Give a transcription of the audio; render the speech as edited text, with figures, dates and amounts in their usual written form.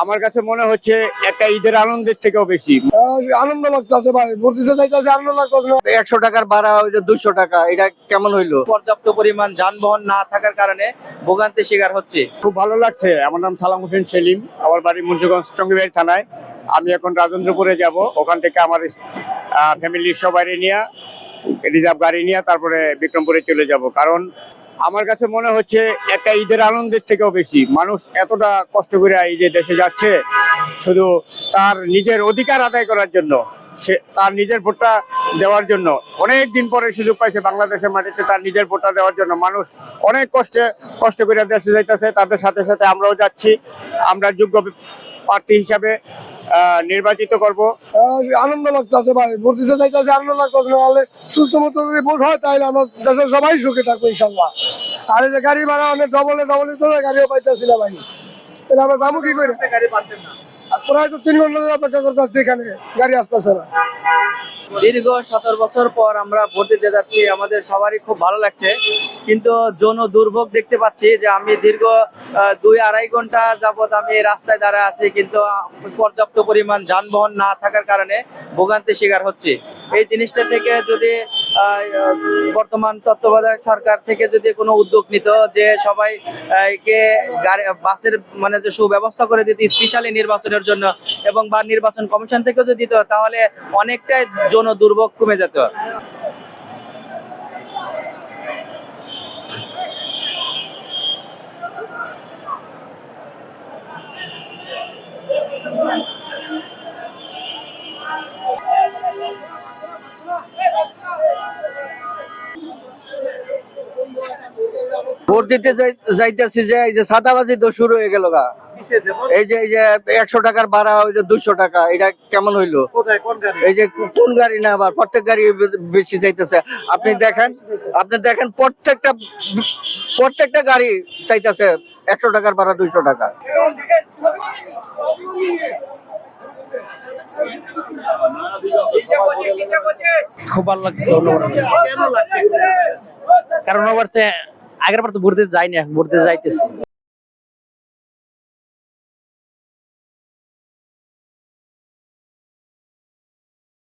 আমার কাছে মনে হচ্ছে একটা ঈদের আনন্দের থেকেও বেশি আনন্দ লাগতেছে ভাই, ভোট দিতে যাইতেছে, আনন্দ লাগতেছে না। 100 টাকার ভাড়া ওই যে 200 টাকা, এটা কেমন হইলো? পর্যাপ্ত পরিমাণ যানবাহন না থাকার কারণে ভোগান্তির শিকার হচ্ছে। খুব ভালো লাগছে। আমার নাম সালাম হোসেন সেলিম, আমার বাড়ি মুন্সিগঞ্জ টঙ্গীবাড়ি থানায়। আমি এখন রাজেন্দ্রপুরে যাব, ওখান থেকে আমার ফ্যামিলির সবাই নিয়ে রিজার্ভ গাড়ি নিয়ে তারপরে বিক্রমপুরে চলে যাব। কারণ আমার কাছে মনে হচ্ছে একটা ঈদের আনন্দের থেকেও বেশি মানুষ এতটা কষ্ট করে এই যে দেশে যাচ্ছে শুধু তার নিজের অধিকার আদায় করার জন্য, সে তার নিজের ভোটটা দেওয়ার জন্য। অনেক দিন পরে সুযোগ পাইছে বাংলাদেশের মাটিতে তার নিজের ভোটটা দেওয়ার জন্য। মানুষ অনেক কষ্ট করে দেশে যাইতেছে, তাদের সাথে সাথে আমরাও যাচ্ছি। আমরা যোগ্য প্রার্থী হিসাবে নির্বাচিত করব। আনন্দ লাগতেছে ভাই, ভোট দিতে যাইতেছে, আনন্দ লাগতেছে না। হলে সুস্থ মতো যদি ভোট হয় তাহলে আমরা দেশের সবাই সুখে থাকবো ইনশাল্লাহ। আর এই যে গাড়ি ভাড়া অনেক ডবলে তো গাড়িও পাইতেছি না ভাই, তাহলে আমরা যাবো কি করে? প্রায় তো 3 ঘন্টা ধরে অপেক্ষা করতে আসছি, এখানে গাড়ি আসতেছে না। দীর্ঘ 17 বছর পর আমরা ভোট দিতে যাচ্ছি, আমাদের সবারই খুব ভালো লাগছে। কিন্তু জন দুর্ভোগ দেখতে পাচ্ছি যে আমি দীর্ঘ 2-2.5 ঘন্টা যাবত আমি রাস্তায় দাঁড়ায় আছি, কিন্তু পর্যাপ্ত পরিমাণ যানবাহন না থাকার কারণে ভোগান্তির শিকার হচ্ছে। এই জিনিসটা থেকে যদি বর্তমান তত্ত্বাবধায়ক সরকার থেকে যদি কোনো উদ্যোগ নিত যে সবাই কে গাড়ি বাসের মানে যে সুব্যবস্থা করে দিত স্পেশালি নির্বাচনের জন্য, এবং বা নির্বাচন কমিশন থেকেও যদি দিত, তাহলে অনেকটাই জন দুর্ভোগ কমে যেত। ভোট দিতে যাইতেছি যে এই যে সাদাবাজি তো শুরু হয়ে গেল গা। এই যে 100 টাকার ভাড়া ওই যে 200 টাকা, এটা কেমন হইলো? এই যে কোন গাড়ি না, আবার প্রত্যেক গাড়ি বেশি যাইতেছে। আপনি দেখেন প্রত্যেকটা গাড়ি চাইতেছে 100 টাকার ভাড়া 200 টাকা। খুব ভালো লাগছে। কারণ আগের বার তো ভোট দিতে যাইনি, এখন ভোট দিতে যাইতেছি।